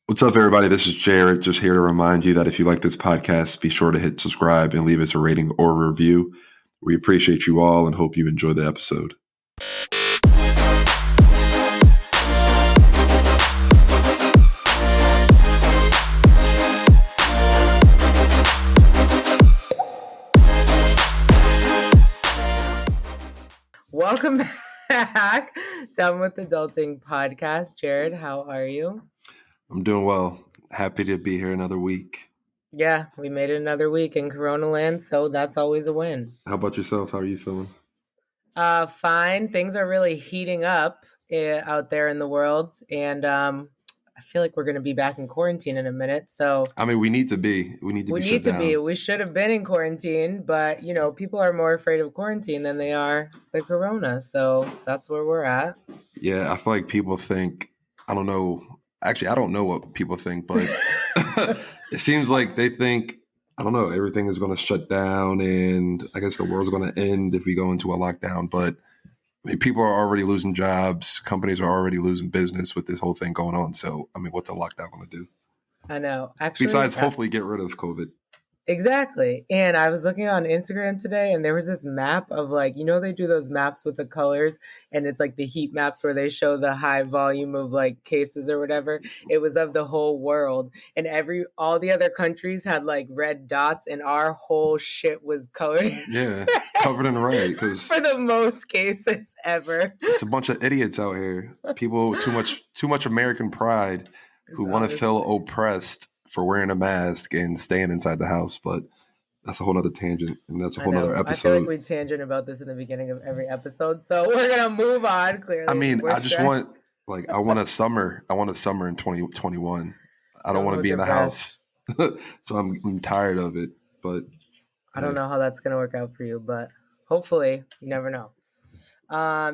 What's up, everybody? This is Jared, just here to remind you that if you like this podcast, be sure to hit subscribe and leave us a rating or review. We appreciate you all and hope you enjoy the episode. Welcome back. Done with Adulting podcast. Jared, how are you? I'm doing well. Happy to be here another week. Yeah, we made it another week in Corona land, so that's always a win. How about yourself? How are you feeling? Fine. Things are really heating up out there in the world, and I feel like we're going to be back in quarantine in a minute. So I mean, we need to be. We need to we be need shut to be. down. We should have been in quarantine, but people are more afraid of quarantine than they are the Corona. So that's where we're at. Yeah, I feel like people think, I don't know. Actually, I don't know what people think, but it seems like they think, I don't know, everything is going to shut down and I guess the world's going to end if we go into a lockdown. But I mean, people are already losing jobs. Companies are already losing business with this whole thing going on. So, I mean, what's a lockdown going to do? I know. Actually, Besides, hopefully get rid of COVID. exactly. And I was looking on Instagram today and there was this map of they do those maps with the colors and it's like the heat maps where they show the high volume of like cases or whatever. It was of the whole world and all the other countries had like red dots and our whole shit was colored. Yeah, covered in red because for the most cases ever. It's a bunch of idiots out here. People with too much American pride who want to feel oppressed for wearing a mask and staying inside the house, but that's a whole other tangent, and that's a whole other episode. I feel like we tangent about this in the beginning of every episode, so we're gonna move on. Clearly, I mean, I want a summer. I want a summer in 2021. I don't want to be in the house, so I'm tired of it. But I don't know how that's gonna work out for you, but hopefully, you never know.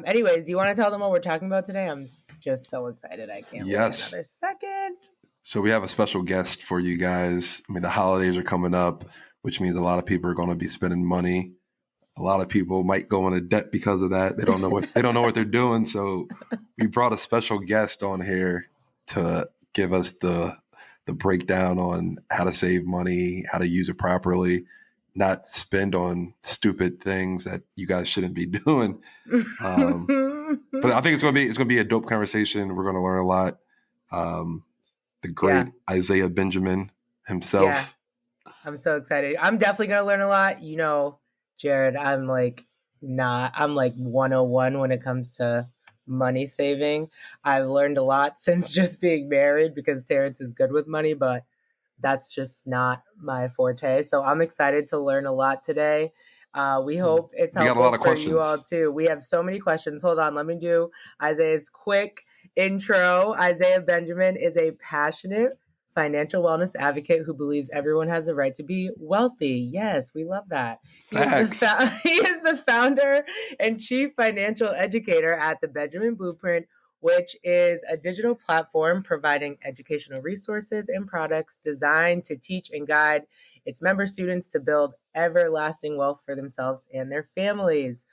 Anyways, do you want to tell them what we're talking about today? I'm just so excited. I can't wait another second. So we have a special guest for you guys. I mean, the holidays are coming up, which means a lot of people are going to be spending money. A lot of people might go into debt because of that. They don't know what they're doing. So we brought a special guest on here to give us the breakdown on how to save money, how to use it properly, not spend on stupid things that you guys shouldn't be doing. But I think it's gonna be a dope conversation. We're gonna learn a lot. The great Isiah Benjamin himself. Yeah. I'm so excited. I'm definitely gonna learn a lot. Jared, I'm like 101 when it comes to money saving. I've learned a lot since just being married because Terrence is good with money, but that's just not my forte. So I'm excited to learn a lot today. We hope it's helpful for you all too. We have so many questions. Hold on, let me do Isiah's quick intro. Isiah Benjamin is a passionate financial wellness advocate who believes everyone has the right to be wealthy. Yes, we love that. He is the founder and chief financial educator at the Benjamin Blueprint, which is a digital platform providing educational resources and products designed to teach and guide its member students to build everlasting wealth for themselves and their families.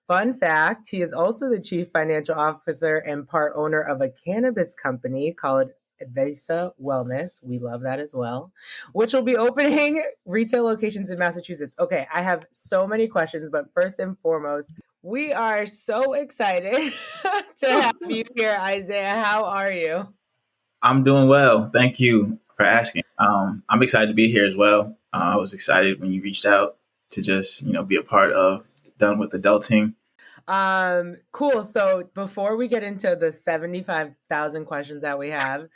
Fun fact, he is also the chief financial officer and part owner of a cannabis company called Isiah Wellness. We love that as well, which will be opening retail locations in Massachusetts. Okay, I have so many questions, but first and foremost, we are so excited to have you here, Isiah. How are you? I'm doing well. Thank you for asking. I'm excited to be here as well. I was excited when you reached out to just, be a part of Done with Adulting. Cool. So before we get into the 75,000 questions that we have,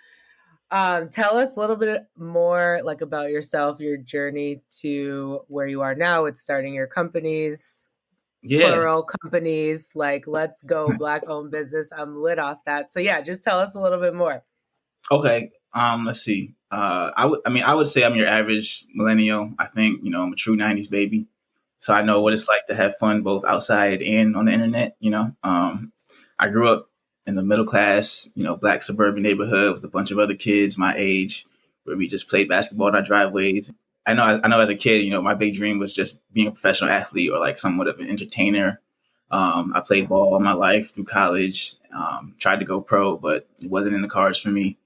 tell us a little bit more about yourself, your journey to where you are now with starting your companies, plural companies, let's go Black-owned business. I'm lit off that. So yeah, just tell us a little bit more. Okay. Let's see. I would say I'm your average millennial. I think, I'm a true 90s baby. So I know what it's like to have fun both outside and on the internet. I grew up in the middle class, Black suburban neighborhood with a bunch of other kids my age where we just played basketball in our driveways. I know as a kid, my big dream was just being a professional athlete or somewhat of an entertainer. I played ball all my life through college, tried to go pro, but it wasn't in the cards for me.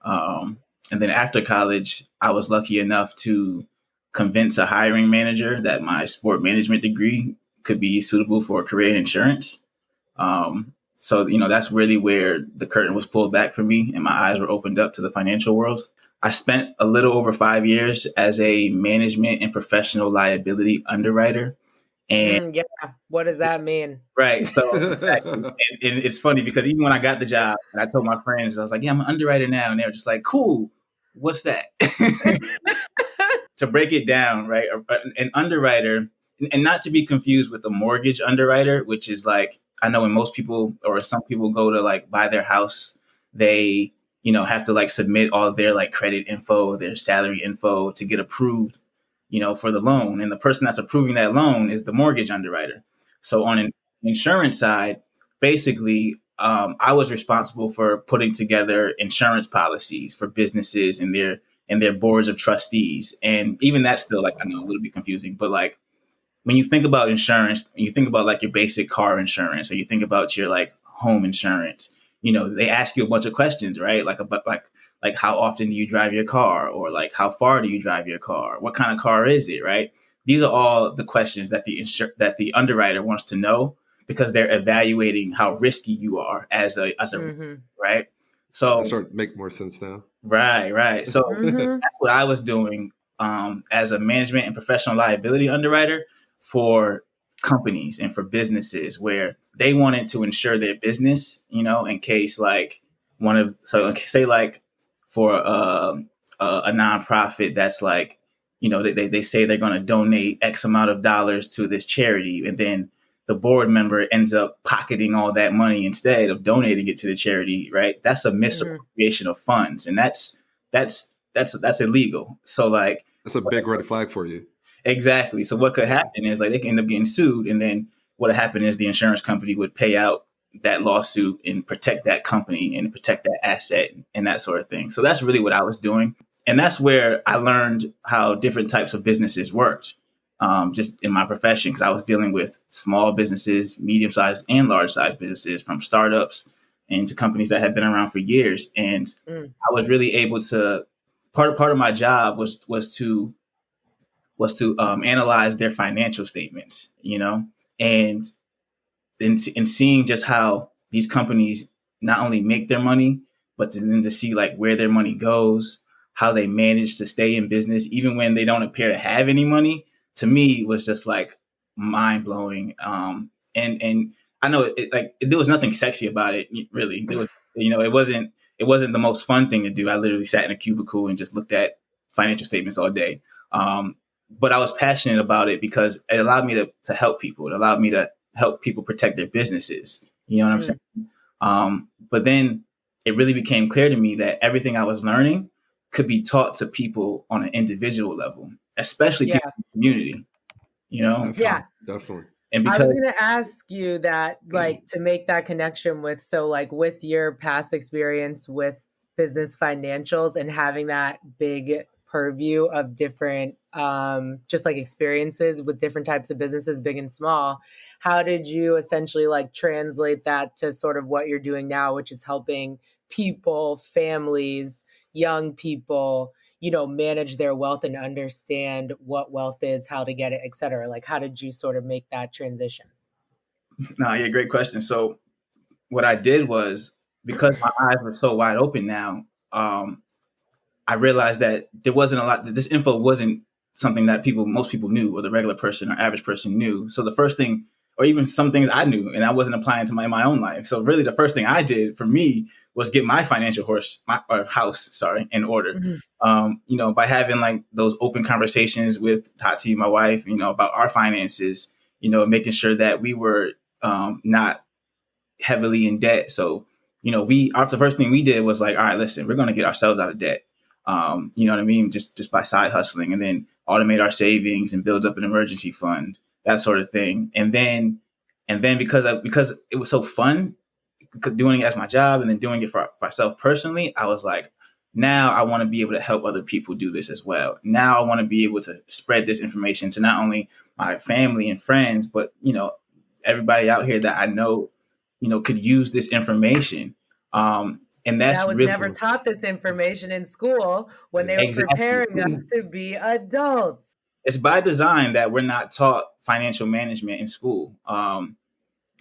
And then after college, I was lucky enough to convince a hiring manager that my sport management degree could be suitable for a career in insurance. So, that's really where the curtain was pulled back for me and my eyes were opened up to the financial world. I spent a little over 5 years as a management and professional liability underwriter. And Yeah. What does that mean? right. So exactly. And it's funny because even when I got the job and I told my friends, I was like, yeah, I'm an underwriter now. And they were just like, cool. What's that? To break it down, right? An underwriter, and not to be confused with a mortgage underwriter, which is like, I know when most people or some people go to like buy their house, they, have to like submit all of their like credit info, their salary info to get approved, for the loan. And the person that's approving that loan is the mortgage underwriter. So on an insurance side, basically, I was responsible for putting together insurance policies for businesses and their boards of trustees. And even that's still like, I know, a little bit confusing, but like when you think about insurance, you think about like your basic car insurance, or you think about your like home insurance, they ask you a bunch of questions, right? Like about like how often do you drive your car, or like how far do you drive your car? What kind of car is it, right? These are all the questions that that the underwriter wants to know because they're evaluating how risky you are as a right. So That sort of make more sense now. right. So that's what I was doing as a management and professional liability underwriter for companies and for businesses where they wanted to insure their business, in case like say like for a nonprofit that's like, they say they're going to donate X amount of dollars to this charity, and then the board member ends up pocketing all that money instead of donating it to the charity, right? That's a misappropriation of funds, and that's illegal. So like That's a big red flag for you. exactly. So what could happen is like they can end up getting sued, and then what would happen is the insurance company would pay out that lawsuit and protect that company and protect that asset and that sort of thing. So that's really what I was doing. And that's where I learned how different types of businesses worked, just in my profession, because I was dealing with small businesses, medium-sized and large-sized businesses, from startups and to companies that had been around for years. And I was really able to, part of my job was to analyze their financial statements, and in seeing just how these companies not only make their money, but then to see like where their money goes, how they manage to stay in business, even when they don't appear to have any money, to me was just like mind blowing. And I know there was nothing sexy about it, really. There was, it wasn't the most fun thing to do. I literally sat in a cubicle and just looked at financial statements all day. But I was passionate about it because it allowed me to help people. It allowed me to help people protect their businesses. You know what I'm saying? But then it really became clear to me that everything I was learning could be taught to people on an individual level, especially people in the community, Definitely. And because I was going to ask you that, like, to make that connection with, so like with your past experience with business financials and having that big purview of different, just like experiences with different types of businesses, big and small, how did you essentially like translate that to sort of what you're doing now, which is helping people, families, young people, manage their wealth and understand what wealth is, how to get it, et cetera? Like, how did you sort of make that transition? No, yeah, great question. So what I did was, because my eyes were so wide open now, I realized that there wasn't a lot, that this info wasn't something that most people knew, or the regular person or average person knew. So the first thing, or even some things I knew and I wasn't applying to my own life. So really the first thing I did for me was get my financial house, in order. By having like those open conversations with Tati, my wife, about our finances, making sure that we were not heavily in debt. So, the first thing we did was like, all right, listen, we're going to get ourselves out of debt. You know what I mean? Just by side hustling, and then automate our savings and build up an emergency fund, that sort of thing. And then because it was so fun doing it as my job and then doing it for myself personally, I was like, now I want to be able to help other people do this as well. Now I want to be able to spread this information to not only my family and friends, but, everybody out here that I know, could use this information. And that's That was really never taught this information in school when they were exactly. preparing us to be adults. It's by design that we're not taught financial management in school.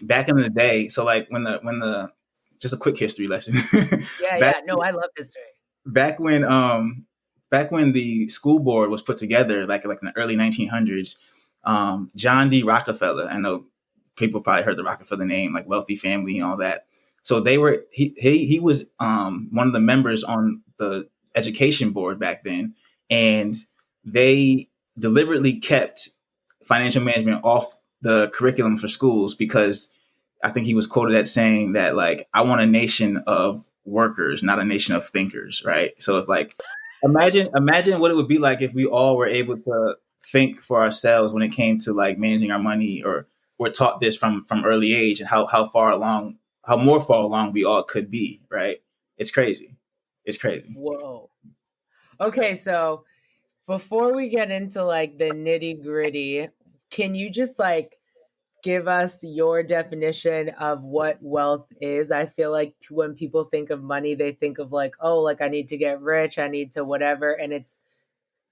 Back in the day, so like when the just a quick history lesson. Yeah, back yeah. No, I love history. back when back when the school board was put together, like in the early 1900s, John D. Rockefeller. I know people probably heard the Rockefeller name, like wealthy family and all that. So he was one of the members on the education board back then, and they deliberately kept financial management off the curriculum for schools because I think he was quoted as saying that, like, I want a nation of workers, not a nation of thinkers, right? So if like imagine what it would be like if we all were able to think for ourselves when it came to like managing our money, or we're taught this from early age, and how more far along we all could be, right? It's crazy. It's crazy. Whoa. Okay, so before we get into like the nitty gritty, can you just like give us your definition of what wealth is? I feel like when people think of money, they think of like, oh, like I need to get rich, I need to whatever. And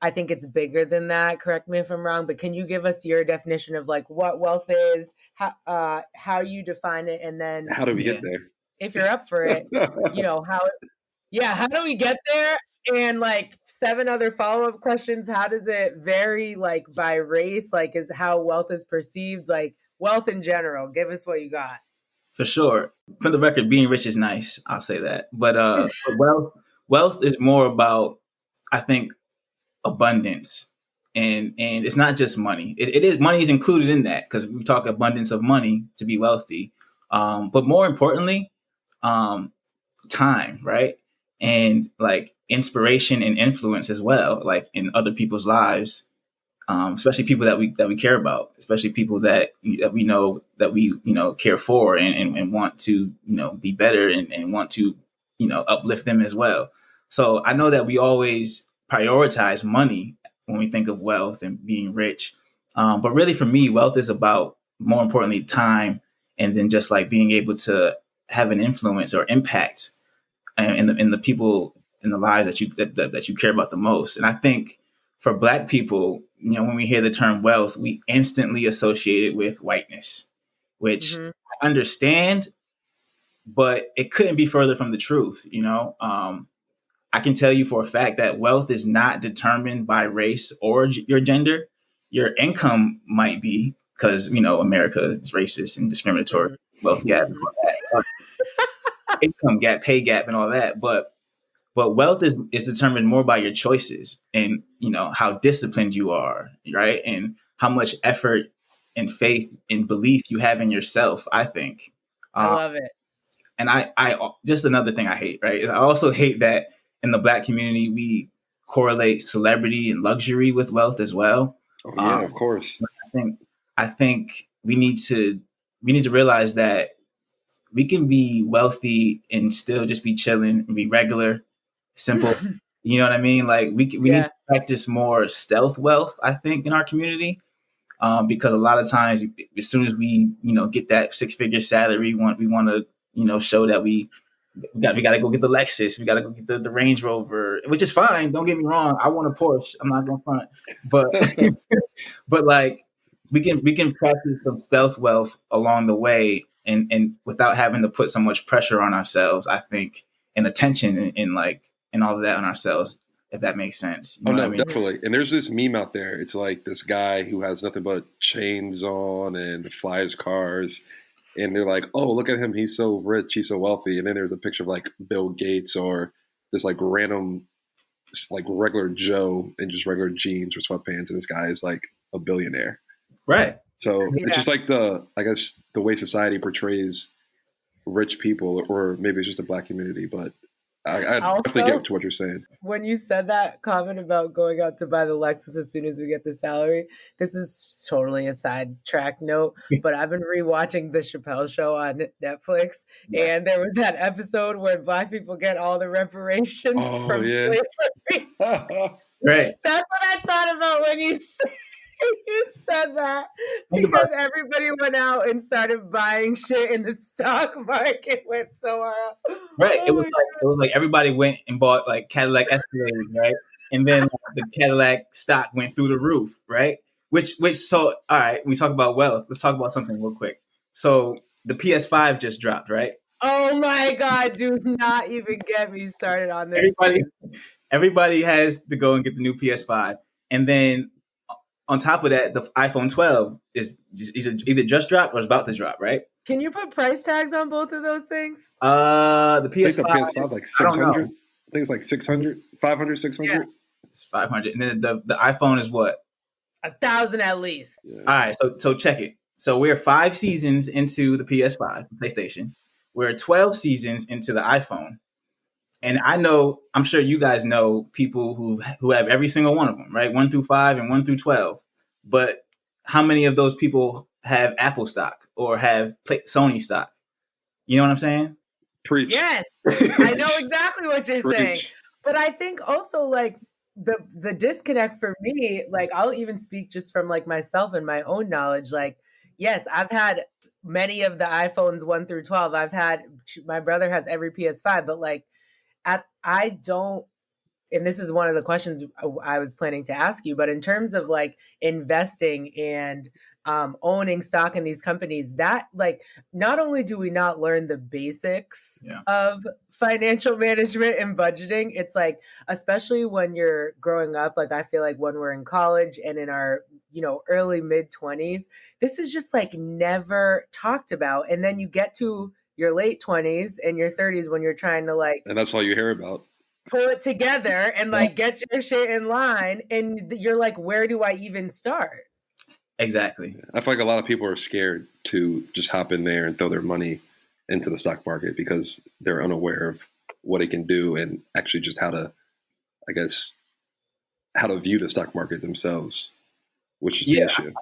I think it's bigger than that. Correct me if I'm wrong, but can you give us your definition of like what wealth is, how you define it, and then How do we Yeah. get there? if you're up for it, how do we get there? And like 7 other follow-up questions. How does it vary like by race? Like is how wealth is perceived, like wealth in general. Give us what you got. For sure. For the record, being rich is nice. I'll say that. But wealth is more about, I think, abundance, and it's not just money. It is, money is included in that because we talk abundance of money to be wealthy. But more importantly, um, time, right? And like inspiration and influence as well, like in other people's lives, especially people that we care about, especially people that we care for, and want to be better, and want to uplift them as well. So I know that we always prioritize money when we think of wealth and being rich, but really for me, wealth is about, more importantly, time, and then just like being able to have an influence or impact in the people, in the lives that you care about the most. And I think for Black people, when we hear the term wealth, we instantly associate it with whiteness, which Mm-hmm. I understand, but it couldn't be further from the truth. I can tell you for a fact that wealth is not determined by race or your gender. Your income might be, because America is racist and discriminatory, wealth gap, income gap, pay gap, and all that. But wealth is determined more by your choices, and how disciplined you are, right? And how much effort and faith and belief you have in yourself, I think. I love it. And I just another thing I hate, right? I also hate that in the Black community we correlate celebrity and luxury with wealth as well. Oh yeah, of course. I think we need to realize that we can be wealthy and still just be chilling and be regular, simple. You know what I mean? Like we need to practice more stealth wealth, I think, in our community, because a lot of times, as soon as we get that 6-figure salary, we want to show that we got to go get the Lexus, we got to go get the Range Rover, which is fine. Don't get me wrong, I want a Porsche. I'm not going front, but but like we can practice some stealth wealth along the way, and without having to put so much pressure on ourselves, I think, and attention and all of that on ourselves, if that makes sense. You know what I mean? Definitely. And there's this meme out there. It's like this guy who has nothing but chains on and flies cars. And they're like, oh, look at him. He's so rich. He's so wealthy. And then there's a picture of like Bill Gates or this like random, like regular Joe in just regular jeans or sweatpants. And this guy is like a billionaire. Right. So it's just like the way society portrays rich people, or maybe it's just the Black community. But I definitely get to what you're saying. When you said that comment about going out to buy the Lexus as soon as we get the salary, this is totally a sidetrack note, but I've been rewatching The Chappelle Show on Netflix, and there was that episode where Black people get all the reparations from slavery. Right. That's what I thought about when you said You said that Think about because everybody went out and started buying shit in the stock market went so hard. right. Oh my It was like everybody went and bought like Cadillac Escalades, right? And then the Cadillac stock went through the roof, right? Which so all right, we talk about wealth. Let's talk about something real quick. So the PS5 just dropped, right? Oh my God, do not even get me started on this, Everybody please. everybody has to go and get the new PS5. And then on top of that, the iPhone 12 is either just dropped or is about to drop, right? Can you put price tags on both of those things? The I think the PS5, PS5 like I don't know. 600. I think it's like 600, 500, 600. It's 500. And then the iPhone is what? 1,000 at least. Yeah. All right, so check it. So we're 5 seasons into the PS5, PlayStation. We're 12 seasons into the iPhone. And I'm sure you guys know people who have every single one of them, right? 1 through 5 and 1 through 12. But how many of those people have Apple stock or have Sony stock? You know what I'm saying? Preach. Yes, I know exactly what you're saying. Preach. But I think also like the disconnect for me, like I'll even speak just from like myself and my own knowledge. Like, yes, I've had many of the iPhones 1 through 12. My brother has every PS5, but like I don't, and this is one of the questions I was planning to ask you, but in terms of like investing and owning stock in these companies, that like not only do we not learn the basics of financial management and budgeting, it's like, especially when you're growing up, like I feel like when we're in college and in our, early mid 20s, this is just like never talked about. And then you get to your late 20s and your 30s when you're trying to like, And that's all you hear about. pull it together and like get your shit in line, and you're like, where do I even start? Exactly. I feel like a lot of people are scared to just hop in there and throw their money into the stock market because they're unaware of what it can do and actually just how to view the stock market themselves, which is the issue.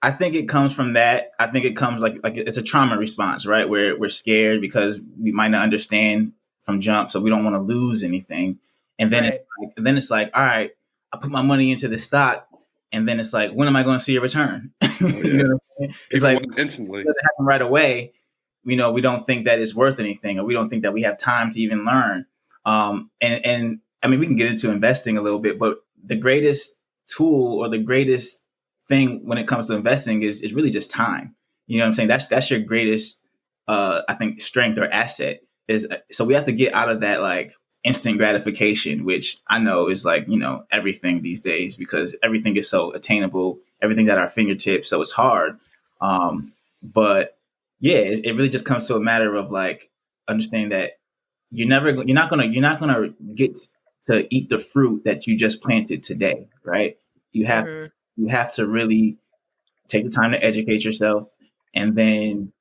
I think it comes from that. I think it comes like it's a trauma response, right? Where we're scared because we might not understand from jump, so we don't want to lose anything. And then it's like, all right, I put my money into the stock, and then it's like, when am I going to see a return? You know what I'm saying? It's like instantly. It doesn't happen right away. We don't think that it's worth anything, or we don't think that we have time to even learn. And I mean, we can get into investing a little bit, but the greatest tool or the greatest thing when it comes to investing is really just time. You know what I'm saying? That's your greatest, I think, strength or asset is. So we have to get out of that like instant gratification, which I know is like, everything these days because everything is so attainable, everything's at our fingertips. So it's hard. But yeah, it really just comes to a matter of like understanding that you're not gonna get to eat the fruit that you just planted today, right? You have to really take the time to educate yourself and then,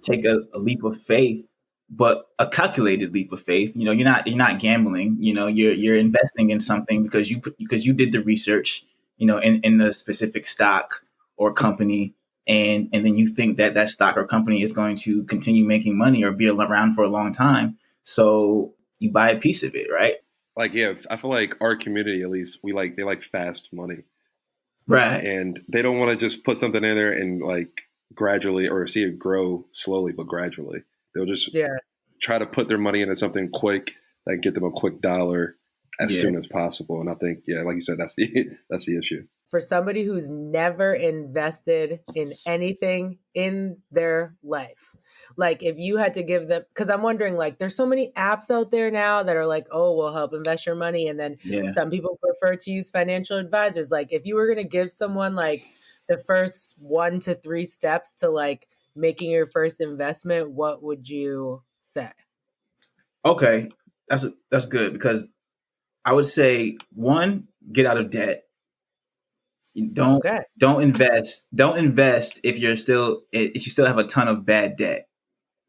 take a leap of faith, but a calculated leap of faith. You're not gambling, you're investing in something because you did the research, in the specific stock or company. And then you think that stock or company is going to continue making money or be around for a long time. So you buy a piece of it, right? Like, yeah, I feel like our community, at least, they like fast money. Right. And they don't want to just put something in there and like gradually or see it grow slowly, but gradually. They'll just try to put their money into something quick that get them a quick dollar as soon as possible. And I think, like you said, that's the issue. For somebody who's never invested in anything in their life, like if you had to give them, because I'm wondering, like, there's so many apps out there now that are like, oh, we'll help invest your money. And then some people prefer to use financial advisors. Like if you were going to give someone like the first 1 to 3 steps to like making your first investment, what would you say? Okay. That's good because I would say 1, get out of debt. Don't invest if you still have a ton of bad debt,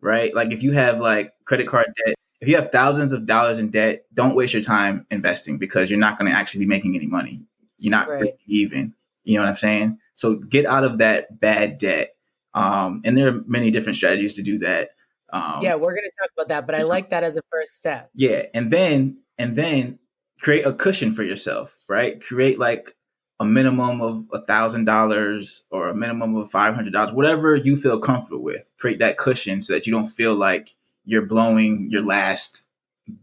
right? Like if you have like credit card debt, if you have thousands of dollars in debt, don't waste your time investing because you're not going to actually be making any money. You're not breaking even. You know what I'm saying? So get out of that bad debt. And there are many different strategies to do that. We're going to talk about that, but I like that as a first step. Yeah. And then create a cushion for yourself, right? Create like a minimum of $1,000 or a minimum of $500, whatever you feel comfortable with. Create that cushion so that you don't feel like you're blowing your last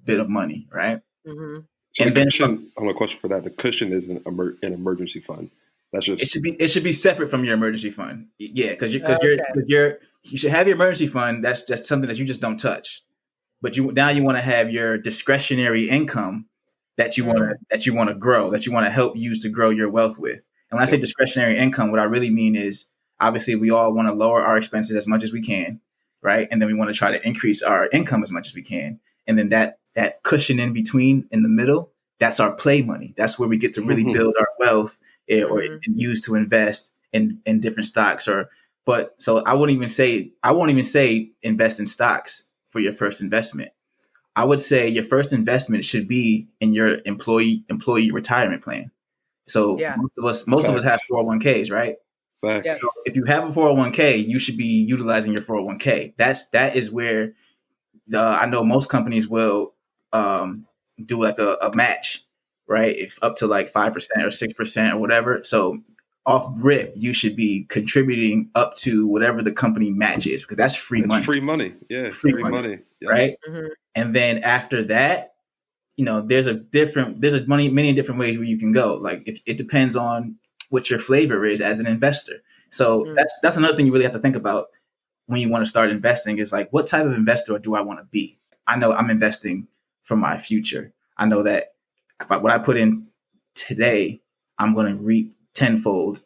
bit of money, right? Mm-hmm. So And the then cushion, I have a question for that. The cushion is an emergency fund. That's just it should be separate from your emergency fund. Yeah, because Okay. you should have your emergency fund. That's just something that you just don't touch. But you want to have your discretionary income that you want to grow, that you want to help use to grow your wealth with. And when I say discretionary income, what I really mean is obviously we all want to lower our expenses as much as we can, right? And then we want to try to increase our income as much as we can. And then that cushion in between, in the middle, that's our play money. That's where we get to really build our wealth or use to invest in different stocks but so I won't even say invest in stocks for your first investment. I would say your first investment should be in your employee retirement plan. So most of us have 401ks, right? facts. Yes. So if you have a 401k, you should be utilizing your 401k. That is where I know most companies will do like a match, right? If up to like 5% or 6% or whatever. So off rip, you should be contributing up to whatever the company match is, because that's free It's money. free money. Yeah, Free free money. money. Yep. Right? Mm-hmm. And then after that, there's many different ways where you can go. Like if it depends on what your flavor is as an investor. So that's another thing you really have to think about when you want to start investing is like, what type of investor do I want to be? I know I'm investing for my future. I know that what I put in today, I'm going to reap tenfold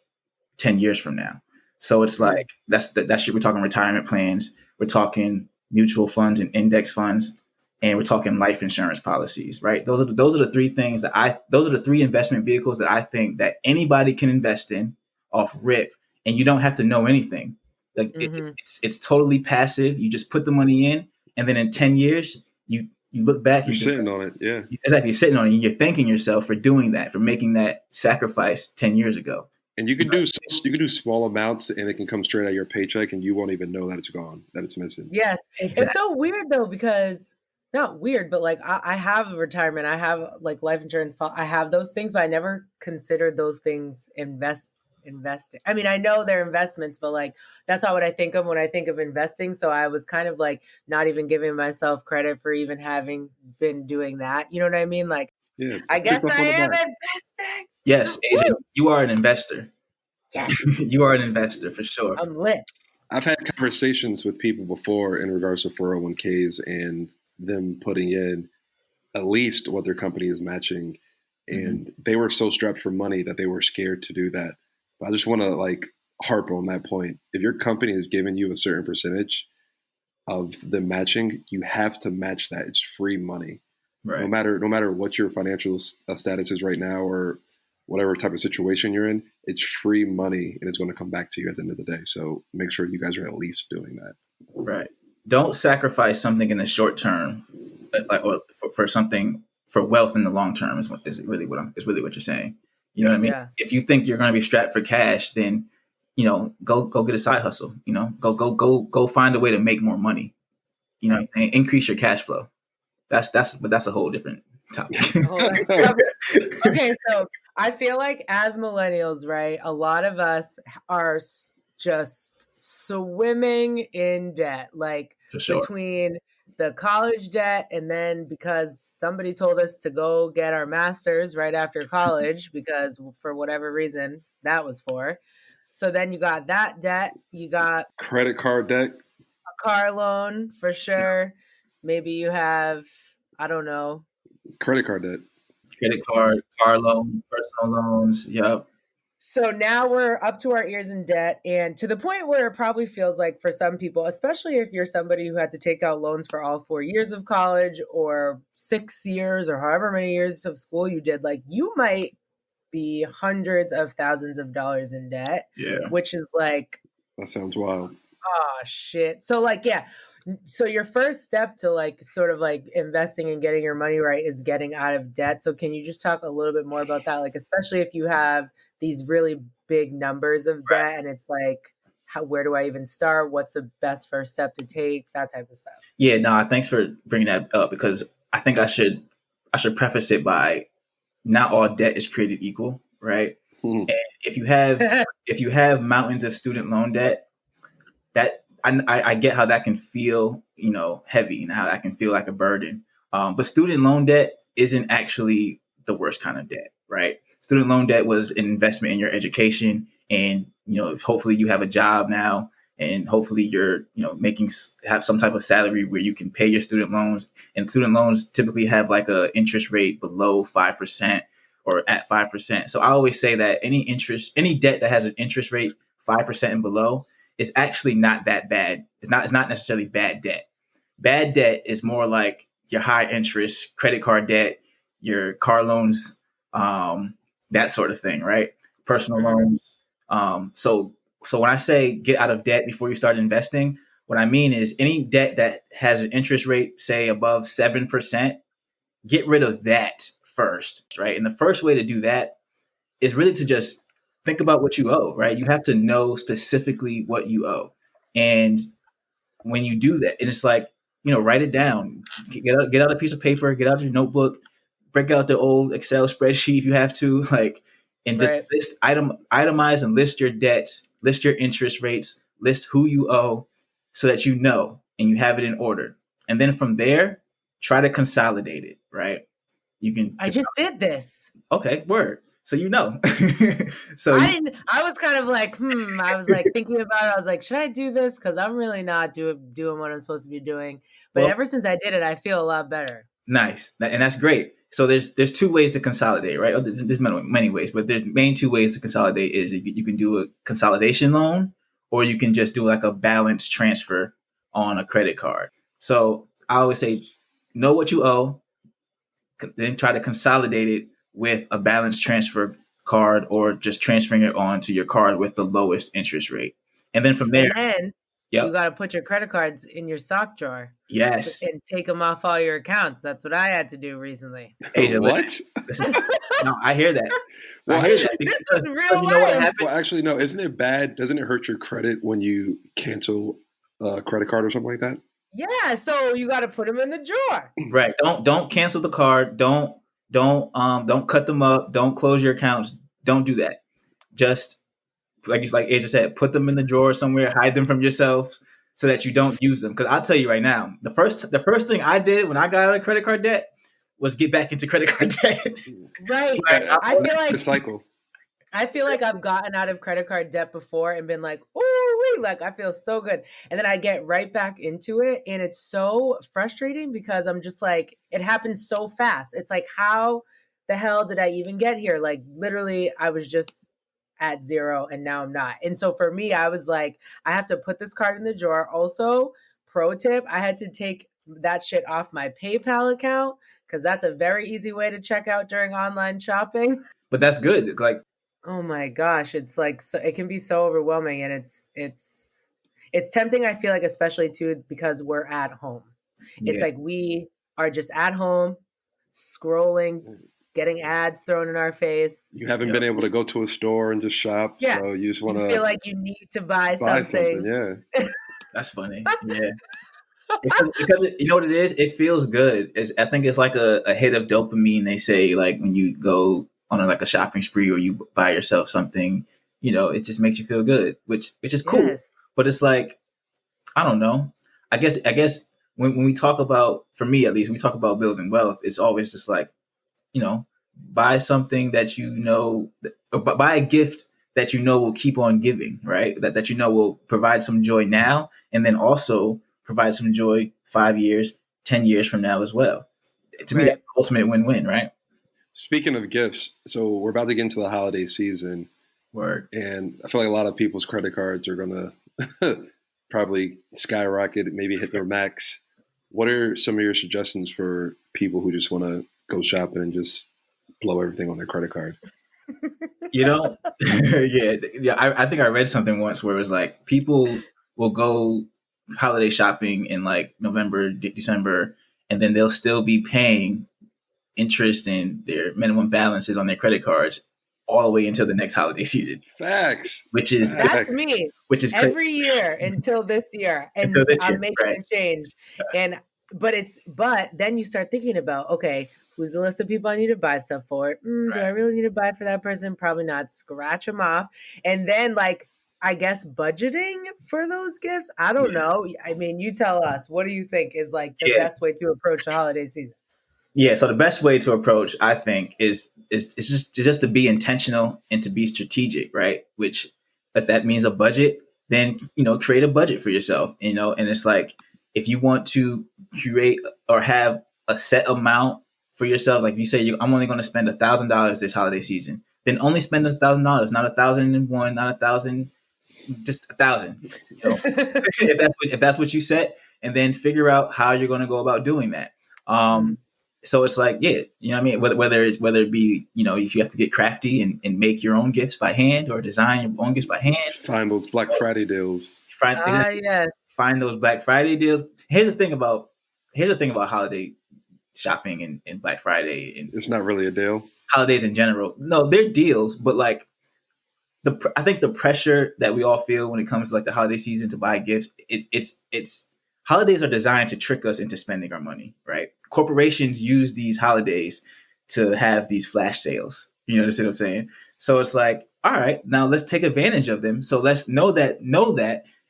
10 years from now. So it's like, that's shit. We're talking retirement plans. We're talking mutual funds and index funds, and we're talking life insurance policies, right? Those are the three things those are the three investment vehicles that I think that anybody can invest in off rip, and you don't have to know anything. Like it's totally passive. You just put the money in, and then in 10 years, you look back. You're sitting on it. Yeah. Exactly. You're sitting on it, and you're thanking yourself for doing that, for making that sacrifice 10 years ago. And you can do small amounts, and it can come straight out of your paycheck, and you won't even know that it's gone, that it's missing. Yes. Exactly. It's so weird though, because not weird, but like I have a retirement, I have like life insurance, I have those things, but I never considered those things investing. I mean, I know they're investments, but like that's not what I think of when I think of investing. So I was kind of like not even giving myself credit for even having been doing that. You know what I mean? Like, Yeah. I guess I am investing. Yes, AJ, you are an investor. Yes. You are an investor for sure. I'm lit. I've had conversations with people before in regards to 401ks and them putting in at least what their company is matching. And they were so strapped for money that they were scared to do that. But I just want to like harp on that point. If your company is giving you a certain percentage of the matching, you have to match that. It's free money. Right. No matter what your financial status is right now or whatever type of situation you're in, it's free money and it's going to come back to you at the end of the day. So make sure you guys are at least doing that. Right. Don't sacrifice something in the short term, like or for something for wealth in the long term. Is really what you're saying. You know what I mean? Yeah. If you think you're going to be strapped for cash, then go get a side hustle. Go find a way to make more money. You know what I'm saying? Increase your cash flow. That's a whole different topic. Okay, so I feel like as millennials, right, a lot of us are just swimming in debt, like For sure. between the college debt and then because somebody told us to go get our master's right after college because for whatever reason that was for. So then you got that debt, you got credit card debt, a car loan for sure. Maybe you have, I don't know, credit card debt, credit card, car loan, personal loans. Yep. So now we're up to our ears in debt, and to the point where it probably feels like for some people, especially if you're somebody who had to take out loans for all 4 years of college or 6 years or however many years of school you did, like you might be hundreds of thousands of dollars in debt. Yeah. Which is like, that sounds wild. Oh shit. So like, yeah. So your first step to like sort of like investing and getting your money right is getting out of debt. So can you just talk a little bit more about that? Like, especially if you have these really big numbers of debt and it's like, where do I even start? What's the best first step to take? That type of stuff. Yeah, no, thanks for bringing that up because I think I should preface it by not all debt is created equal, right? Mhm. If you have mountains of student loan debt, that I get how that can feel, heavy, and how that can feel like a burden. But student loan debt isn't actually the worst kind of debt, right? Student loan debt was an investment in your education, and hopefully you have a job now, and hopefully you're have some type of salary where you can pay your student loans. And student loans typically have like a interest rate below 5% or at 5%. So I always say that any debt that has an interest rate 5% and below is actually not that bad. It's not necessarily bad debt. Bad debt is more like your high interest credit card debt, your car loans, that sort of thing, right? Personal loans. So when I say get out of debt before you start investing, what I mean is any debt that has an interest rate, say above 7%, get rid of that first, right? And the first way to do that is really to just think about what you owe, right? You have to know specifically what you owe. And when you do that, and it's like, write it down, get out a piece of paper, get out your notebook, break out the old Excel spreadsheet if you have to, like, and just Right. itemize and list your debts, list your interest rates, list who you owe, so that and you have it in order. And then from there, try to consolidate it, right? You can. I just did this. Okay, word. So I was kind of like, I was like thinking about it. I was like, should I do this? Because I'm really not doing what I'm supposed to be doing. But Well, ever since I did it, I feel a lot better. nice, and that's great. So there's two ways to consolidate, right? There's many ways, but the main two ways to consolidate is you can do a consolidation loan, or you can just do like a balance transfer on a credit card. So I always say, know what you owe, then try to consolidate it with a balance transfer card, or just transferring it onto your card with the lowest interest rate. And then from there, And then you yep, got to put your credit cards in your sock drawer yes, and take them off all your accounts. That's what I had to do recently. Asia, What? listen, no, I hear that. Well, I hear actually, that This because is real you know what life. happened. well, actually, no. Isn't it bad? Doesn't it hurt your credit when you cancel a credit card or something like that? Yeah, so you got to put them in the drawer. Right. Don't cancel the card. Don't cut them up. Don't close your accounts. Don't do that. Just like Asia said, put them in the drawer somewhere, hide them from yourself so that you don't use them. Because I'll tell you right now, the first thing I did when I got out of credit card debt was get back into credit card debt. Right. Yeah, I feel the like cycle. I've gotten out of credit card debt before and been like, ooh, like I feel so good. And then I get right back into it. And it's so frustrating because I'm just like, it happens so fast. It's like, how the hell did I even get here? Like literally, I was just at zero and now I'm not. And so for me, I was like, I have to put this card in the drawer. Also, pro tip, I had to take that shit off my PayPal account because that's a very easy way to check out during online shopping. But that's good. Like, Oh my gosh, it's like so it can be so overwhelming and it's tempting, I feel like, especially too because we're at home. It's yeah. like we are just at home scrolling, getting ads thrown in our face. You haven't Yep. been able to go to a store and just shop, Yeah. so you just want You to feel like you need to buy buy something. something. Yeah. That's funny. Yeah. Because you know what it is? It feels good. I think it's like a hit of dopamine. They say, like, when you go on like a shopping spree or you buy yourself something, it just makes you feel good, which is cool. Yes. But it's like, I don't know. I guess when we talk about, for me at least, when we talk about building wealth, it's always just like, buy something that or buy a gift that will keep on giving, right? That will provide some joy now, and then also provide some joy 5 years, 10 years from now as well. To me, Right. that's the ultimate win-win, right? Speaking of gifts, so we're about to get into the holiday season, Word. and I feel like a lot of people's credit cards are going to probably skyrocket, maybe hit their max. What are some of your suggestions for people who just want to go shopping and just blow everything on their credit card? Yeah. I think I read something once where it was like people will go holiday shopping in like November, December, and then they'll still be paying interest in their minimum balances on their credit cards all the way until the next holiday season. Facts. Which is That's me. Which is crazy. Every year until this year. And Until this I'm year, making right. a change. But then you start thinking about, okay, Who's the list of people I need to buy stuff for? Do I Right. really need to buy for that person? Probably not. Scratch them off. And then, like, I guess budgeting for those gifts. I don't Yeah. know. I mean, you tell us. What do you think is like the Yeah. best way to approach the holiday season? Yeah. So the best way to approach, I think, is just to be intentional and to be strategic, right? Which, if that means a budget, then create a budget for yourself. And it's like, if you want to create or have a set amount for yourself, like if you say I'm only going to spend $1,000 this holiday season, then only spend $1,000, not 1,001, not 1,000, just 1,000. If that's what you set, and then figure out how you're going to go about doing that. So it's like, yeah, you know what I mean? Whether it be, if you have to get crafty and make your own gifts by hand or design your own gifts by hand. Find those Black Friday deals. Yes. Find those Black Friday deals. Here's the thing about holiday shopping and Black Friday, and It's not really a deal. holidays in general. No, they're deals, but like I think the pressure that we all feel when it comes to like the holiday season to buy gifts, it's holidays are designed to trick us into spending our money, right? Corporations use these holidays to have these flash sales. You understand what I'm saying? So it's like, all right, now let's take advantage of them. So let's know that,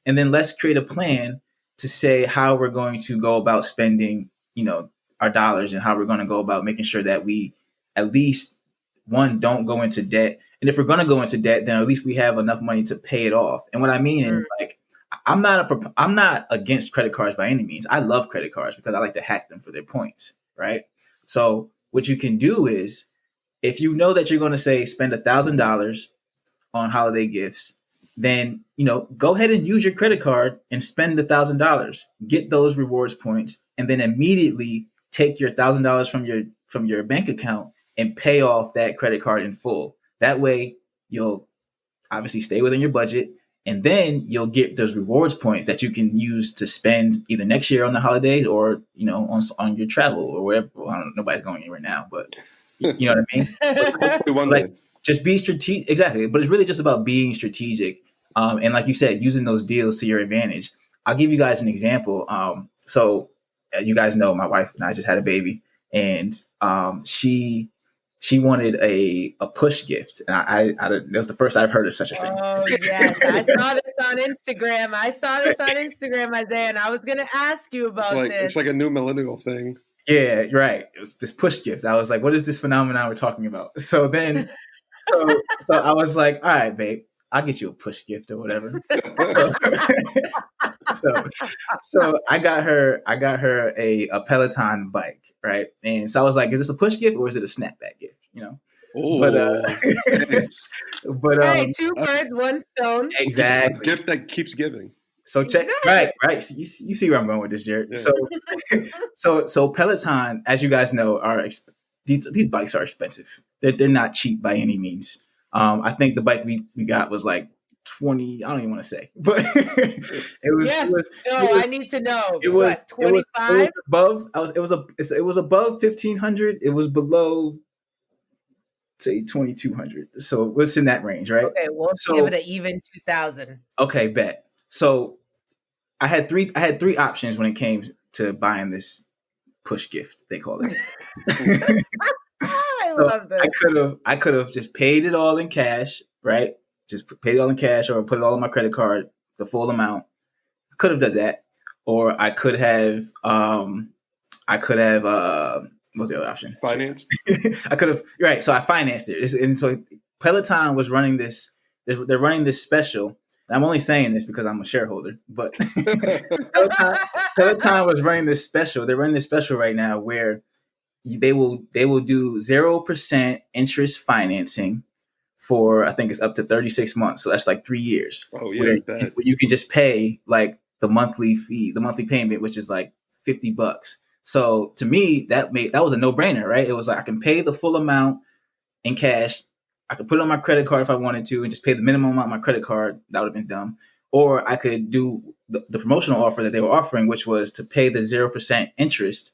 and then let's create a plan to say how we're going to go about spending, our dollars, and how we're going to go about making sure that we at least, one, don't go into debt. And if we're going to go into debt, then at least we have enough money to pay it off. And what I mean is, like, I'm not against credit cards by any means. I love credit cards because I like to hack them for their points, right? So what you can do is, if you know that you're going to say spend $1,000 on holiday gifts, then go ahead and use your credit card and spend $1,000, get those rewards points, and then immediately take your $1,000 from your bank account and pay off that credit card in full. That way, you'll obviously stay within your budget, and then you'll get those rewards points that you can use to spend either next year on the holiday or on your travel or wherever. Well, I don't know, nobody's going anywhere now, but you know what I mean. Hopefully one Like, day. just be strategic. Exactly, but it's really just about being strategic, and like you said, using those deals to your advantage. I'll give you guys an example. So you guys know my wife and I just had a baby, and she wanted a push gift, and I that was the first I've heard of such a thing. Oh yes, I saw this on Instagram. Isaiah, and I was gonna ask you about this. It's like a new millennial thing. Yeah, right. It was this push gift. I was like, what is this phenomenon we're talking about? So then, so I was like, all right, babe, I'll get you a push gift or whatever. So I got her a Peloton bike, right? And so I was like, is this a push gift or is it a snapback gift? Oh, Hey, two birds, one stone. Exactly. A gift that keeps giving. So check, right. So you see where I'm going with this, Jared. Yeah. So Peloton, as you guys know, these bikes are expensive. They're not cheap by any means. I think the bike we got was like 20. I don't even want to say, but it was. Yes. I need to know. It was 25. It was above 1,500. It was below, say, 2,200. So what's in that range, right? Okay, we'll give it an even 2,000. Okay, bet. So I had three options when it came to buying this push gift, they call it. I love this. I could have just paid it all in cash, right? Just paid it all in cash, or put it all on my credit card, the full amount. I could have done that, or I could have what's the other option? Financed. I could have, right. So I financed it, and so Peloton was running this. They're running this special. I'm only saying this because I'm a shareholder, but Peloton was running this special. They're running this special right now where they will do 0% interest financing for, I think it's up to 36 months. So that's like 3 years. Oh yeah, where you can just pay like the monthly payment, which is like $50. So to me, that was a no-brainer, right? It was like, I can pay the full amount in cash. I could put it on my credit card if I wanted to and just pay the minimum amount on my credit card. That would have been dumb. Or I could do the promotional offer that they were offering, which was to pay the 0% interest,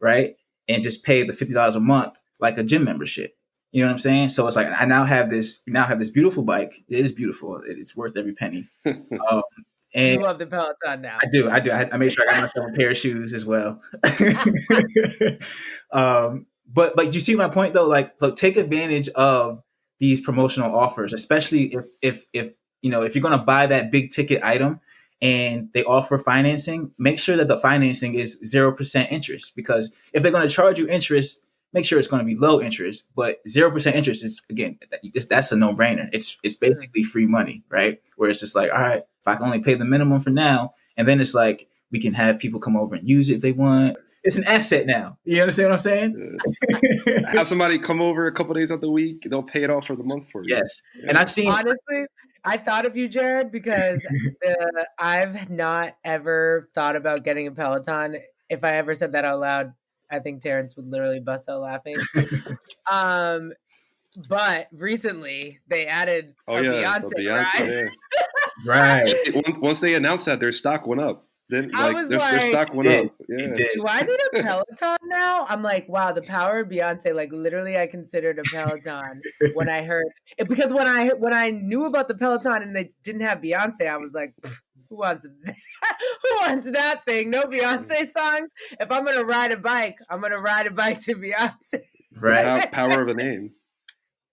right? And just pay the $50 a month like a gym membership. You know what I'm saying? So it's like, I now have this beautiful bike. It is beautiful. It's worth every penny. And you love the Peloton now. I do. I made sure I got myself a pair of shoes as well. but you see my point though. Like, so take advantage of these promotional offers, especially if if you're gonna buy that big ticket item and they offer financing, make sure that the financing is 0% interest. Because if they're gonna charge you interest, make sure it's going to be low interest. But 0% interest is, again, that's a no brainer. It's basically free money, right? Where it's just like, all right, if I can only pay the minimum for now, and then it's like we can have people come over and use it if they want. It's an asset now. You understand what I'm saying? Have somebody come over a couple days out the week. They'll pay it off for the month for you. Yes. And I've seen, honestly, I thought of you, Jared, because I've not ever thought about getting a Peloton. If I ever said that out loud, I think Terrence would literally bust out laughing. But recently they added Beyonce ride. Right. Once they announced that, their stock went up. Then their stock went up. Yeah. Do I need a Peloton now? I'm like, wow, the power of Beyonce. Like literally, I considered a Peloton when I heard it, because when I knew about the Peloton and they didn't have Beyonce, I was like, who wants that? Who wants that thing? No Beyonce songs. If I'm gonna ride a bike, I'm gonna ride a bike to Beyonce. Right. Power of a name.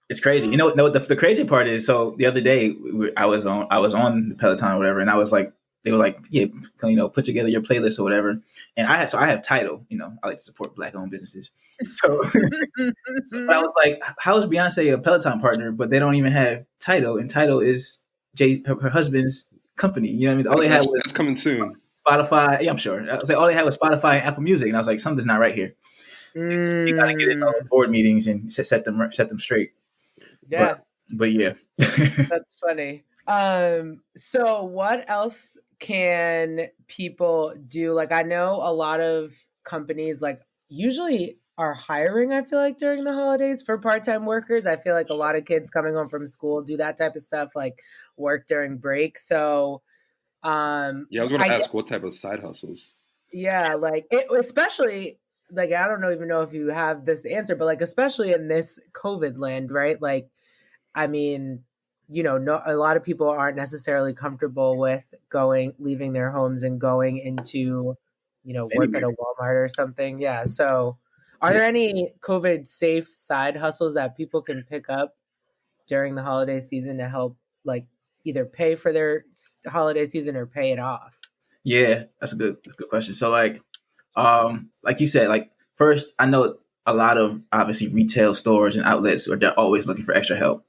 It's crazy. You know, the crazy part is, so the other day I was on the Peloton or whatever, and I was like, they were like, yeah, put together your playlist or whatever. And I have Tidal. I like to support Black-owned businesses. So, so I was like, how is Beyonce a Peloton partner, but they don't even have Tidal? And Tidal is her husband's company. You know what I mean? All they had was, that's coming soon. Spotify. Yeah, I'm sure. I was like, all they had was Spotify and Apple Music, and I was like, something's not right here. You gotta get in on board meetings and set them straight. Yeah. But yeah. That's funny. So what else can people do? Like, I know a lot of companies like usually are hiring, I feel like, during the holidays for part-time workers. I feel like a lot of kids coming home from school do that type of stuff, like work during break. So I was going to ask what type of side hustles. Yeah, like especially like, I don't even know if you have this answer, but like especially in this COVID land, right? Like, I mean, a lot of people aren't necessarily comfortable with leaving their homes and going into, work at a Walmart or something. Yeah. So are there any COVID safe side hustles that people can pick up during the holiday season to help like either pay for their holiday season or pay it off? Yeah, that's a good question. So like you said, like first, I know a lot of obviously retail stores and outlets they're always looking for extra help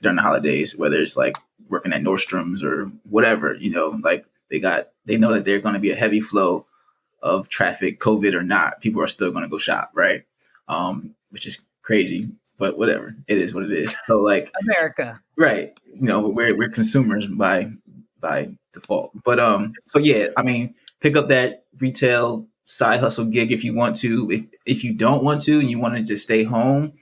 during the holidays, whether it's like working at Nordstrom's or whatever, like they know that there's going to be a heavy flow of traffic, COVID or not, people are still going to go shop. Right. Which is crazy, but whatever, it is what it is. So like America, right. We're consumers by default, but so yeah, I mean, pick up that retail side hustle gig if you want to. If you don't want to and you want to just stay home,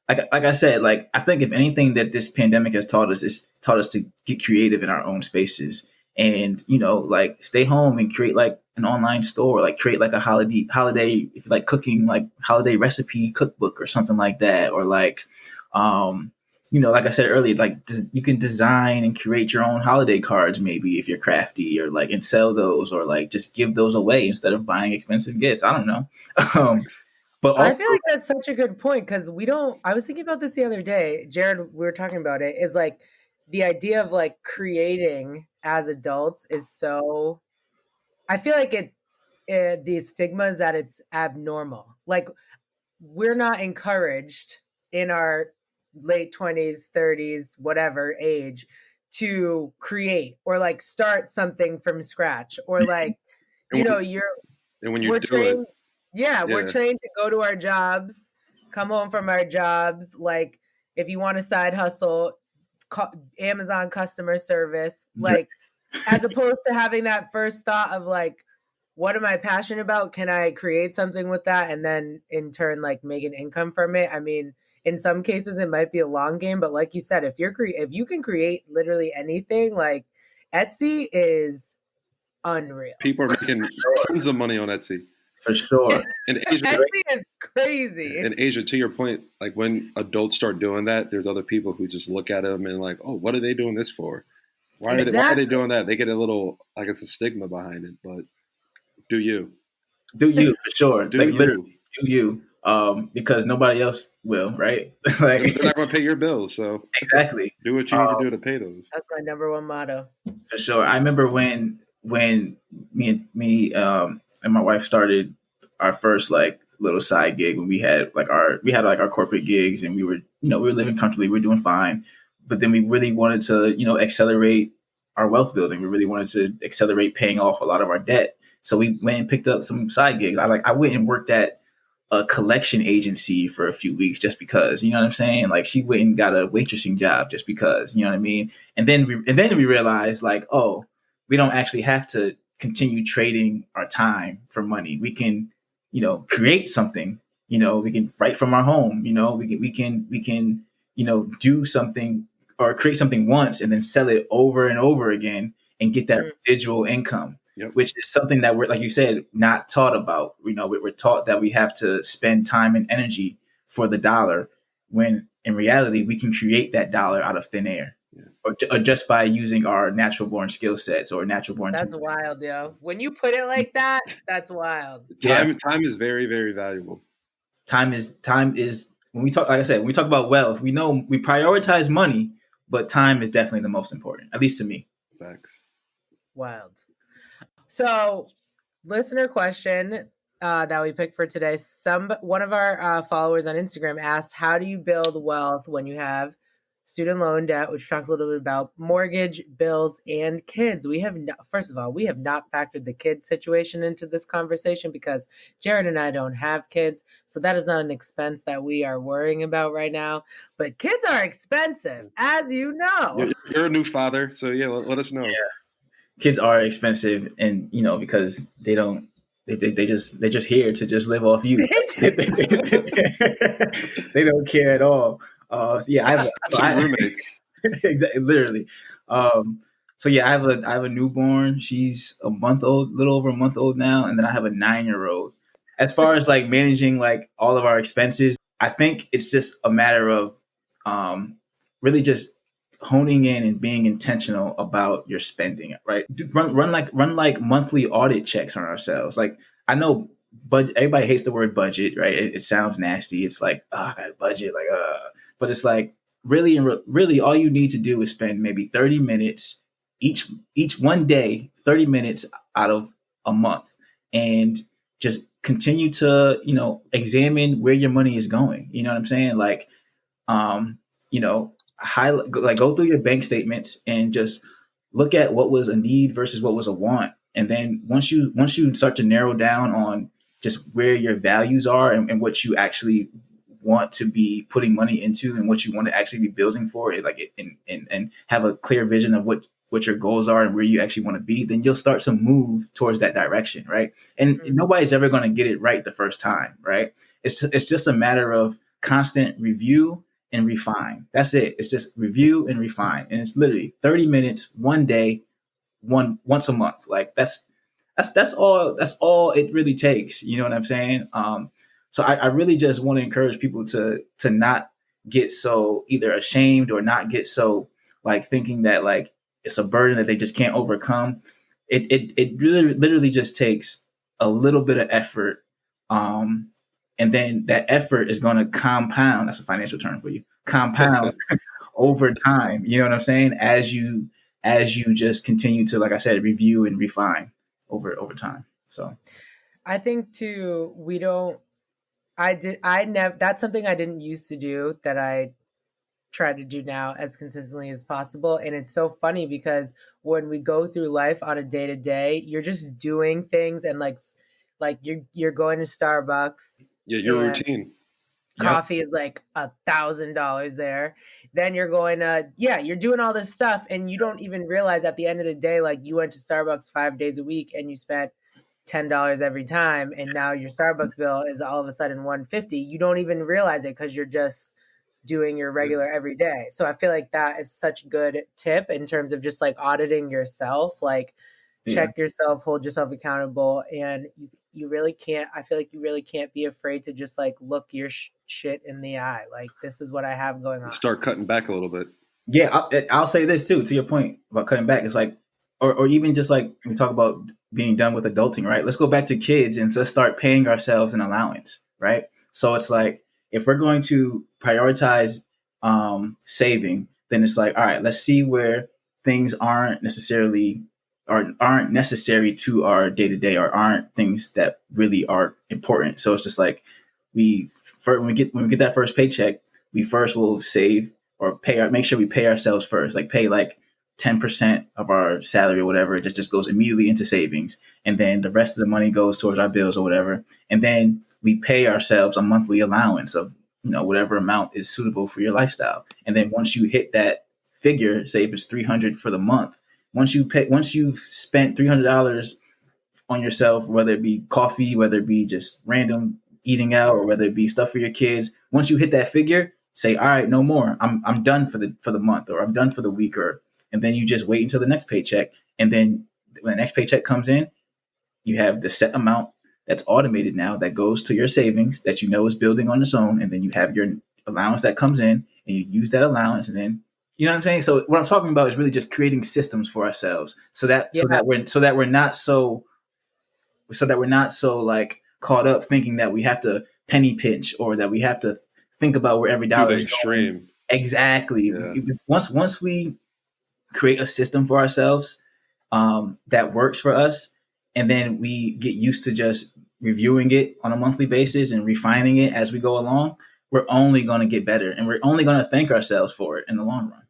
like I said, like I think if anything that this pandemic has taught us is taught us to get creative in our own spaces and like stay home and create like an online store, like create like a holiday if you like cooking, like holiday recipe cookbook or something like that, or like like I said earlier, like you can design and create your own holiday cards, maybe if you're crafty, or like and sell those, or like just give those away instead of buying expensive gifts. I don't know. But also, I feel like that's such a good point because I was thinking about this the other day, Jared, we were talking about it, is like the idea of like creating as adults is so, I feel like the stigma is that it's abnormal. Like we're not encouraged in our late 20s, 30s, whatever age to create or like start something from scratch or like, when you do it. Yeah, we're trained to go to our jobs, come home from our jobs. Like, if you want a side hustle, Amazon customer service, like, as opposed to having that first thought of like, what am I passionate about? Can I create something with that? And then in turn, like make an income from it. I mean, in some cases it might be a long game, but like you said, if you can create literally anything, like Etsy is unreal. People are making tons of money on Etsy. For sure. In Asia, Etsy is crazy. In Asia, to your point, like when adults start doing that, there's other people who just look at them and like, oh, what are they doing this for? Why are they doing that? They get a little, I guess, a stigma behind it, but do you for sure? Do like, you? do you, because nobody else will, right? They're Like not going to pay your bills, so exactly. do what you need to do to pay those. That's my number one motto. For sure. I remember when me and my wife started our first like little side gig when we had our corporate gigs, and we were living comfortably, we were doing fine. But then we really wanted to, accelerate our wealth building. We really wanted to accelerate paying off a lot of our debt. So we went and picked up some side gigs. I went and worked at a collection agency for a few weeks just because, you know what I'm saying? Like she went and got a waitressing job just because, you know what I mean? And then we realized like, oh, we don't actually have to continue trading our time for money. We can, create something, we can write from our home, we can, do something or create something once and then sell it over and over again and get that residual income. Yep. Which is something that we're, like you said, not taught about. We're taught that we have to spend time and energy for the dollar, when in reality we can create that dollar out of thin air, or just by using our natural born skill sets or natural born. That's wild, yo. When you put it like that, that's wild. Time is very, very valuable. Time is when we talk, like I said, when we talk about wealth, we know we prioritize money, but time is definitely the most important, at least to me. Facts. Wild. So, listener question that we picked for today. One of our followers on Instagram asked, "How do you build wealth when you have student loan debt?" Which talks a little bit about mortgage, bills, and kids. First of all, we have not factored the kid situation into this conversation because Jared and I don't have kids, so that is not an expense that we are worrying about right now. But kids are expensive, as you know. You're a new father, so yeah, let us know. Yeah. Kids are expensive, and because they don't, they're just here to just live off you. They don't care at all. I have roommates. Exactly, literally. So yeah, I have a newborn. She's a month old, little over a month old now, and then I have a 9-year-old. As far as like managing like all of our expenses, I think it's just a matter of really just honing in and being intentional about your spending, right? Run like monthly audit checks on ourselves. Like I know, but everybody hates the word budget, right? It sounds nasty. It's like, oh, I got a budget, but it's like really all you need to do is spend maybe 30 minutes each one day, 30 minutes out of a month, and just continue to, examine where your money is going. You know what I'm saying? Like, go through your bank statements and just look at what was a need versus what was a want. And then once you start to narrow down on just where your values are and what you actually want to be putting money into and what you want to actually be building for it, and have a clear vision of what your goals are and where you actually want to be, then you'll start to move towards that direction, right? And nobody's ever going to get it right the first time, right? It's just a matter of constant review and refine. That's it. It's just review and refine. And it's literally 30 minutes, one day, once a month. Like that's all it really takes. You know what I'm saying? So I really just want to encourage people to not get so either ashamed or not get so like thinking that like it's a burden that they just can't overcome. It really literally just takes a little bit of effort. And then that effort is going to compound. That's a financial term for you. Compound over time. You know what I'm saying? As you just continue to, like I said, review and refine over time. So I think too, that's something I didn't used to do that I try to do now as consistently as possible. And it's so funny because when we go through life on a day to day, you're just doing things and like you're going to Starbucks. Yeah, your routine. Coffee is like $1,000 there. Then you're going to, you're doing all this stuff and you don't even realize at the end of the day, like you went to Starbucks 5 days a week and you spent $10 every time. And now your Starbucks bill is all of a sudden $150. You don't even realize it because you're just doing your regular every day. So I feel like that is such a good tip in terms of just like auditing yourself, like check yourself, hold yourself accountable. And you really can't, I feel like you really can't be afraid to just like look your shit in the eye. Like, this is what I have going on. Start cutting back a little bit. Yeah. I'll say this too, to your point about cutting back. It's like, or even just like we talk about being done with adulting, right? Let's go back to kids and let's start paying ourselves an allowance, right? So it's like, if we're going to prioritize saving, then it's like, all right, let's see where things aren't necessary to our day to day, or aren't things that really are important. So it's just like, when we get that first paycheck, we first will save, or make sure we pay ourselves first, like pay like 10% of our salary or whatever. It just goes immediately into savings. And then the rest of the money goes towards our bills or whatever. And then we pay ourselves a monthly allowance of, whatever amount is suitable for your lifestyle. And then once you hit that figure, say if it's 300 for the month, once you've spent $300 on yourself, whether it be coffee, whether it be just random eating out, or whether it be stuff for your kids, once you hit that figure, say, all right, no more. I'm done for the month, or I'm done for the week, and then you just wait until the next paycheck. And then when the next paycheck comes in, you have the set amount that's automated now that goes to your savings that is building on its own. And then you have your allowance that comes in, and you use that allowance. And then, you know what I'm saying? So what I'm talking about is really just creating systems for ourselves so that we're not so like caught up thinking that we have to penny pinch, or that we have to think about where every dollar is extreme going. Exactly. Yeah. Once we create a system for ourselves that works for us, and then we get used to just reviewing it on a monthly basis and refining it as we go along, we're only going to get better, and we're only going to thank ourselves for it in the long run.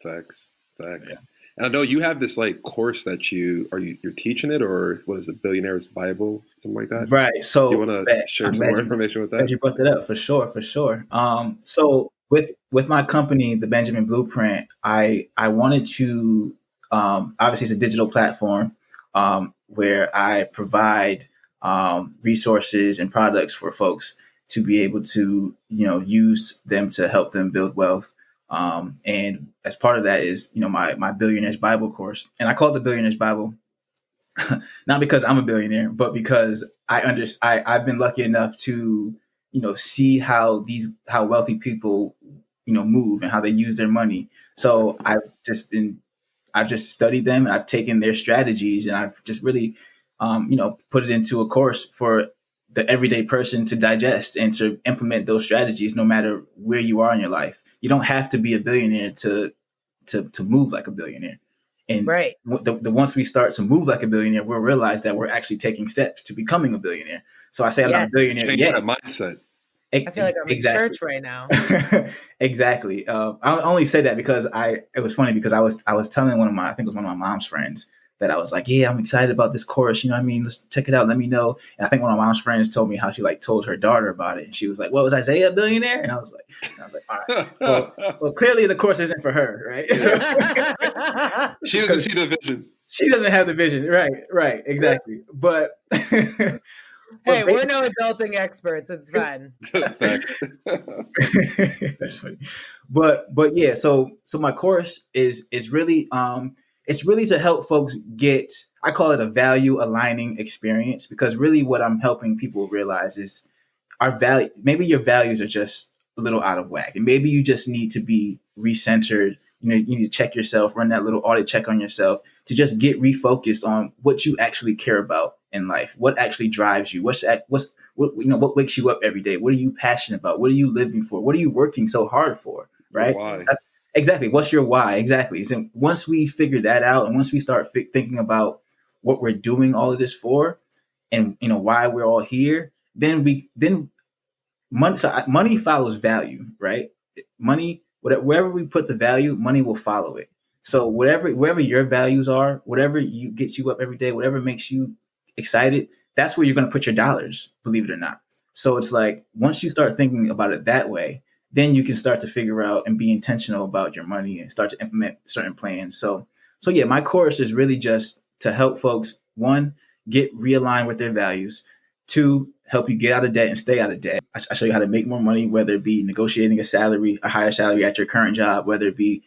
Facts. Yeah. And I know you have this like course that you're teaching it, or what is it, Billionaire's Bible, something like that? Right. So you want to share some more information with that? You brought that up for sure. So with my company, the Benjamin Blueprint, I wanted to obviously it's a digital platform where I provide resources and products for folks to be able to use them to help them build wealth. And as part of that is, my Billionaire's Bible course. And I call it the Billionaire's Bible, not because I'm a billionaire, but because I've been lucky enough to, see how wealthy people, move and how they use their money. So I've just studied them, and I've taken their strategies, and I've just really, put it into a course for the everyday person to digest and to implement those strategies, no matter where you are in your life. You don't have to be a billionaire to move like a billionaire. And right. Once we start to move like a billionaire, we'll realize that we're actually taking steps to becoming a billionaire. So I say I'm not a billionaire Change yet. that mindset. I feel like I'm in church right now. Exactly. I only say that because it was funny because I was telling I think it was one of my mom's friends, that I was like, yeah, I'm excited about this course. You know what I mean? Let's check it out. Let me know. And I think one of my mom's friends told me how she like told her daughter about it. And she was like, well, was Isiah a billionaire? And I was like, all right. Well, clearly the course isn't for her, right? So, she doesn't see the vision. She doesn't have the vision. Right. Exactly. But hey, we're no adulting experts. It's fine. That's funny. But yeah, so my course is really it's really to help folks get, I call it a value aligning experience, because really what I'm helping people realize is maybe your values are just a little out of whack, and maybe you just need to be recentered. You need to check yourself, run that little audit check on yourself to just get refocused on what you actually care about in life, what actually drives you, what wakes you up every day, what are you passionate about, what are you living for, what are you working so hard for, right? Why? Exactly. What's your why? Exactly. So once we figure that out, and once we start thinking about what we're doing all of this for, and why we're all here, then money follows value, right? Money, wherever we put the value, money will follow it. So wherever your values are, whatever gets you up every day, whatever makes you excited, that's where you're going to put your dollars, believe it or not. So it's like, once you start thinking about it that way, then you can start to figure out and be intentional about your money and start to implement certain plans. So yeah, my course is really just to help folks, one, get realigned with their values, two, help you get out of debt and stay out of debt. I show you how to make more money, whether it be negotiating a higher salary at your current job, whether it be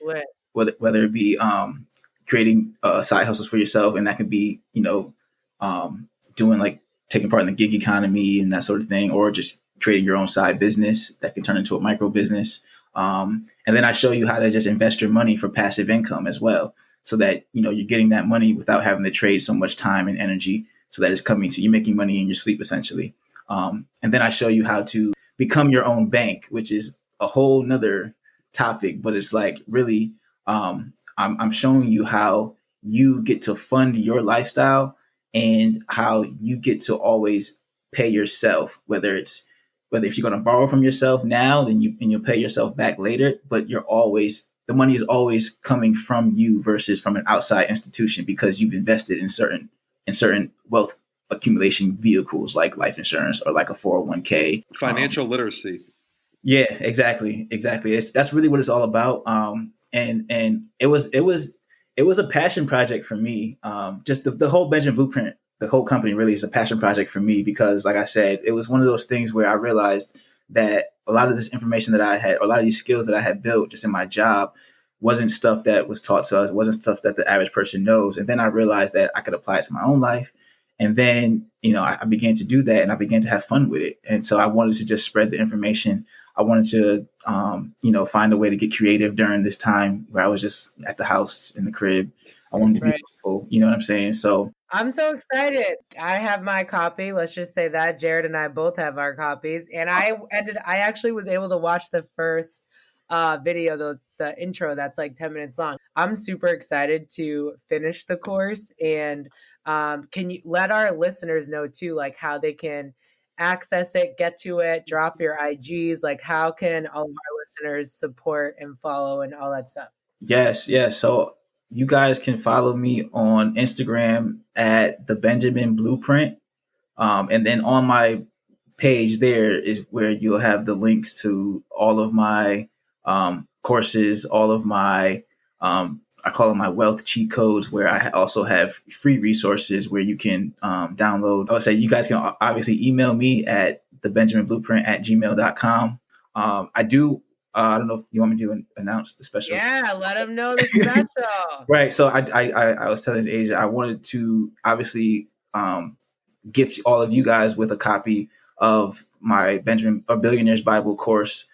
creating side hustles for yourself, and that could be doing like taking part in the gig economy and that sort of thing, or just creating your own side business that can turn into a micro business. And then I show you how to just invest your money for passive income as well, so that you're getting that money without having to trade so much time and energy, so that it's coming to you, making money in your sleep essentially. And then I show you how to become your own bank, which is a whole nother topic, but it's like really, I'm showing you how you get to fund your lifestyle and how you get to always pay yourself, whether if you're going to borrow from yourself now, then you'll pay yourself back later, but the money is always coming from you versus from an outside institution because you've invested in certain wealth accumulation vehicles like life insurance or like a 401k. Financial literacy. Yeah, exactly. That's really what it's all about. And it was a passion project for me. Just the whole Benjamin Blueprint, the whole company really is a passion project for me because, like I said, it was one of those things where I realized that a lot of this information that I had, or a lot of these skills that I had built just in my job, wasn't stuff that was taught to us. It wasn't stuff that the average person knows. And then I realized that I could apply it to my own life. And then, I began to do that and I began to have fun with it. And so I wanted to just spread the information. I wanted to, find a way to get creative during this time where I was just at the house in the crib. I wanted to be helpful. You know what I'm saying? So I'm so excited. I have my copy. Let's just say that Jared and I both have our copies. And I actually was able to watch the first video, the intro that's like 10 minutes long. I'm super excited to finish the course. And can you let our listeners know too, like how they can access it, get to it, drop your IGs, like how can all of our listeners support and follow and all that stuff? Yes. So you guys can follow me on Instagram at the Benjamin Blueprint. And then on my page there is where you'll have the links to all of my courses, all of my, I call them my wealth cheat codes, where I also have free resources where you can download. I would say you guys can obviously email me at thebenjaminblueprint@gmail.com. I do. I don't know if you want me to announce the special. Yeah, let them know the special. Right. So I was telling Asia, I wanted to obviously gift all of you guys with a copy of my Billionaire's Bible course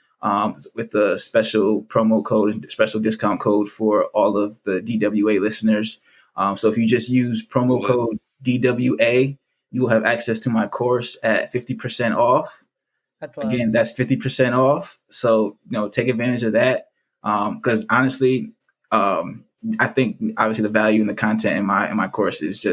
with the special promo code and special discount code for all of the DWA listeners. So if you just use promo code DWA, you will have access to my course at 50% off. Again, that's 50% off. So, take advantage of that. Because honestly, I think obviously the value and the content in my course is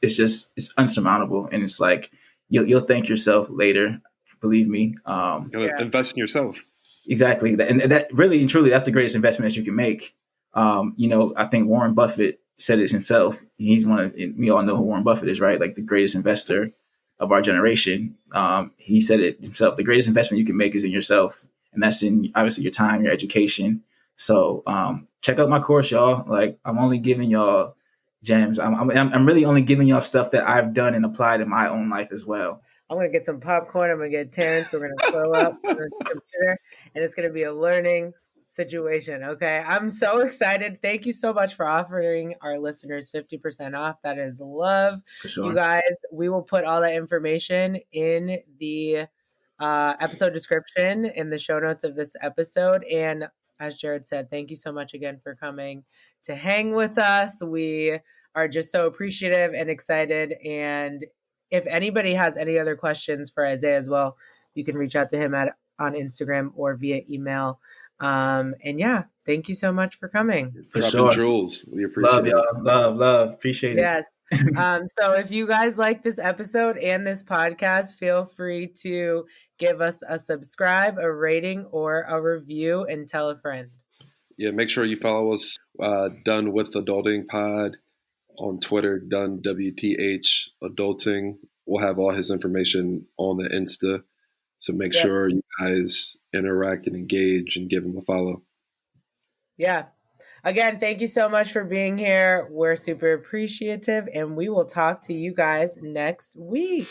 it's unsurmountable. And it's like, you'll thank yourself later. Believe me. Invest in yourself. Exactly. And that really and truly, that's the greatest investment that you can make. I think Warren Buffett said it himself. We all know who Warren Buffett is, right? Like the greatest investor of our generation. He said it himself. The greatest investment you can make is in yourself. And that's in obviously your time, your education. So check out my course, y'all. Like I'm only giving y'all gems. I'm really only giving y'all stuff that I've done and applied in my own life as well. I'm going to get some popcorn. I'm going to get Terrence. We're going to throw up on the computer and it's going to be a learning situation. Okay. I'm so excited. Thank you so much for offering our listeners 50% off. That is love. For sure. You guys, we will put all that information in the episode description in the show notes of this episode. And as Jared said, thank you so much again for coming to hang with us. We are just so appreciative and excited. And if anybody has any other questions for Isiah as well, you can reach out to him on Instagram or via email. And yeah, thank you so much for coming. For Dropping sure. jewels. We appreciate it. Love. Appreciate it. Yes. So if you guys like this episode and this podcast, feel free to give us a subscribe, a rating, or a review and tell a friend. Yeah, make sure you follow us, Done With Adulting Pod on Twitter, Done WTH Adulting. We'll have all his information on the Insta. So make sure you guys interact and engage and give him a follow. Yeah. Again, thank you so much for being here. We're super appreciative and we will talk to you guys next week.